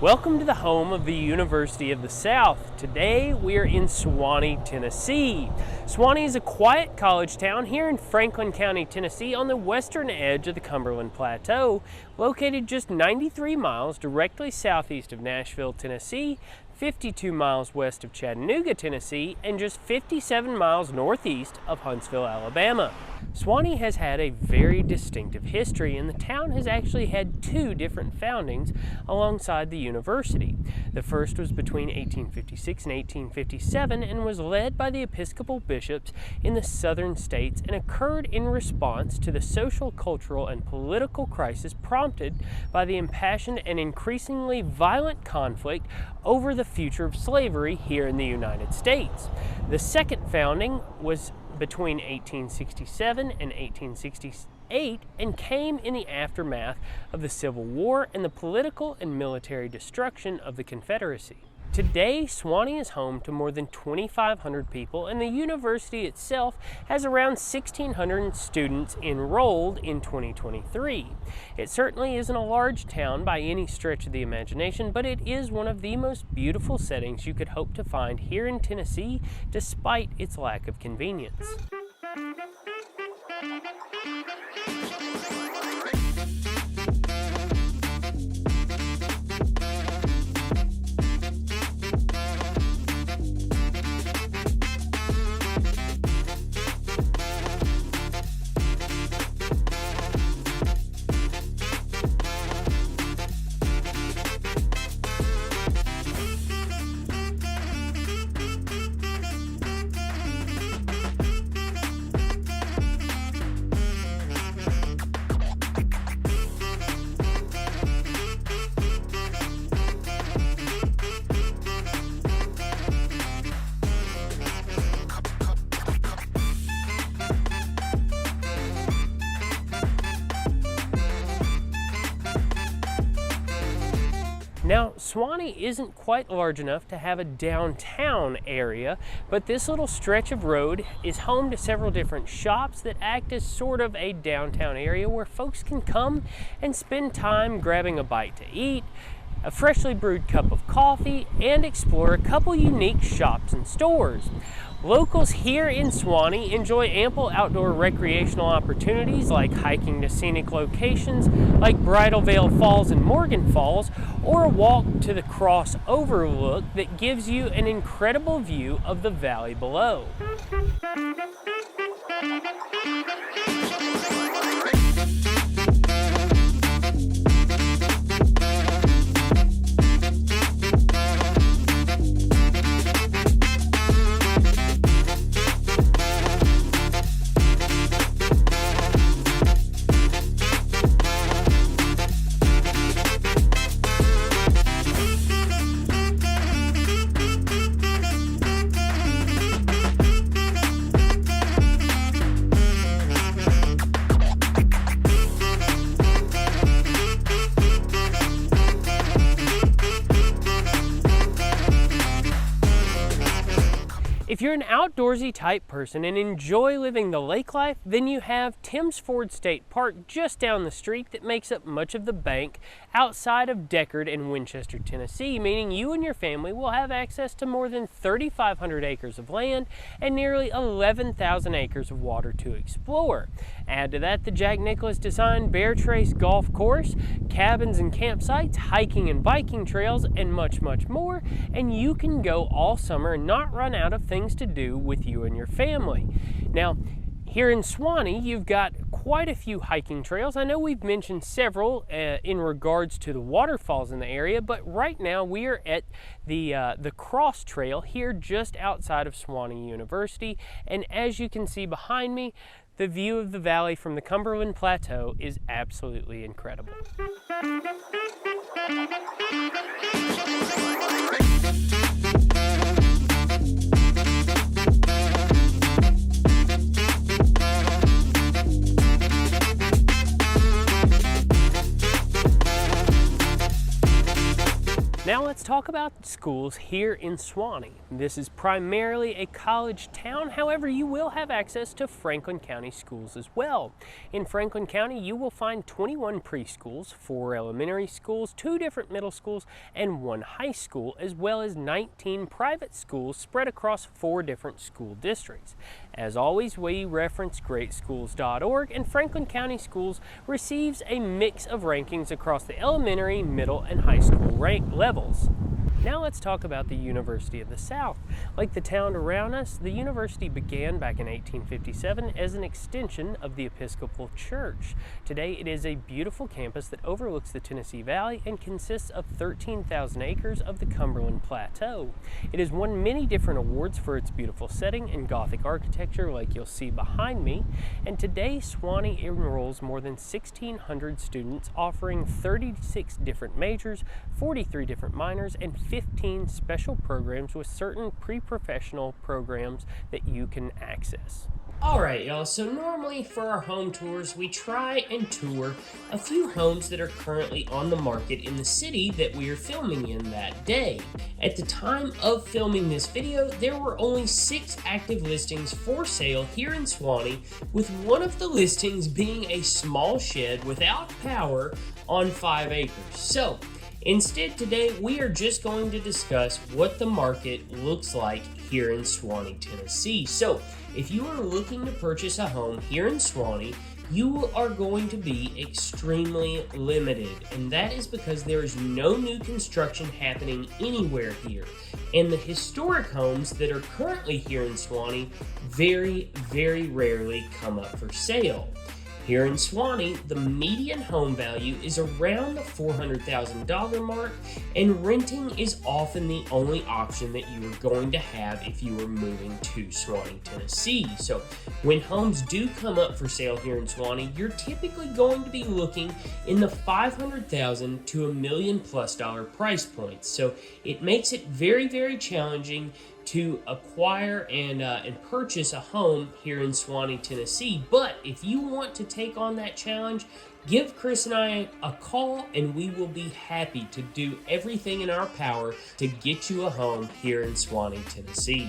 Welcome to the home of the University of the South. Today we are in Sewanee, Tennessee. Sewanee is a quiet college town here in Franklin County, Tennessee on the western edge of the Cumberland plateau, located just 93 miles directly southeast of Nashville, Tennessee, 52 miles west of Chattanooga, Tennessee, and just 57 miles northeast of Huntsville, Alabama. Sewanee has had a very distinctive history, and the town has actually had two different foundings alongside the university. The first was between 1856 and 1857 and was led by the Episcopal bishops in the southern states and occurred in response to the social, cultural, and political crisis prompted by the impassioned and increasingly violent conflict over the future of slavery here in the United States. The second founding was between 1867 and 1868 and came in the aftermath of the Civil War and the political and military destruction of the Confederacy. Today, Sewanee is home to more than 2,500 people, and the university itself has around 1,600 students enrolled in 2023. It certainly isn't a large town by any stretch of the imagination, but it is one of the most beautiful settings you could hope to find here in Tennessee, despite its lack of convenience. Now, Sewanee isn't quite large enough to have a downtown area, but this little stretch of road is home to several different shops that act as sort of a downtown area where folks can come and spend time grabbing a bite to eat, a freshly brewed cup of coffee, and explore a couple unique shops and stores. Locals here in Sewanee enjoy ample outdoor recreational opportunities like hiking to scenic locations like Bridal Veil Falls and Morgan Falls, or a walk to the Cross Overlook that gives you an incredible view of the valley below. If you're an outdoorsy type person and enjoy living the lake life, then you have Timms Ford State Park just down the street that makes up much of the bank outside of Deckard and Winchester, Tennessee, meaning you and your family will have access to more than 3,500 acres of land and nearly 11,000 acres of water to explore. Add to that the Jack Nicklaus designed Bear Trace Golf Course, cabins and campsites, hiking and biking trails, and much, much more, and you can go all summer and not run out of things to do with you and your family. Now, here in Sewanee, you've got quite a few hiking trails. I know we've mentioned several in regards to the waterfalls in the area, but right now we are at the Cross Trail here just outside of Sewanee University, and as you can see behind me, the view of the valley from the Cumberland Plateau is absolutely incredible. Now let's talk about schools here in Sewanee. This is primarily a college town, however you will have access to Franklin County schools as well. In Franklin County you will find 21 preschools, 4 elementary schools, 2 different middle schools, and 1 high school, as well as 19 private schools spread across 4 different school districts. As always, we reference greatschools.org, and Franklin County Schools receives a mix of rankings across the elementary, middle, and high school rank levels. Now let's talk about the University of the South. Like the town around us, the university began back in 1857 as an extension of the Episcopal Church. Today it is a beautiful campus that overlooks the Tennessee Valley and consists of 13,000 acres of the Cumberland plateau. It has won many different awards for its beautiful setting and Gothic architecture like you'll see behind me, and today Sewanee enrolls more than 1,600 students, offering 36 different majors, 43 different minors, and 15 special programs with certain pre-professional programs that you can access. Alright y'all, so normally for our home tours we try and tour a few homes that are currently on the market in the city that we are filming in that day. At the time of filming this video, there were only 6 active listings for sale here in Sewanee, with one of the listings being a small shed without power on 5 acres. So instead, today we are just going to discuss what the market looks like here in Sewanee, Tennessee. So, if you are looking to purchase a home here in Sewanee, you are going to be extremely limited, and that is because there is no new construction happening anywhere here. And the historic homes that are currently here in Sewanee very, very rarely come up for sale. Here in Sewanee, the median home value is around the $400,000 mark, and renting is often the only option that you are going to have if you are moving to Sewanee, Tennessee. So when homes do come up for sale here in Sewanee, you're typically going to be looking in the $500,000 to $1 million+ price points. So it makes it very, very challenging to acquire and purchase a home here in Sewanee, Tennessee. But if you want to take on that challenge, give Chris and I a call and we will be happy to do everything in our power to get you a home here in Sewanee, Tennessee.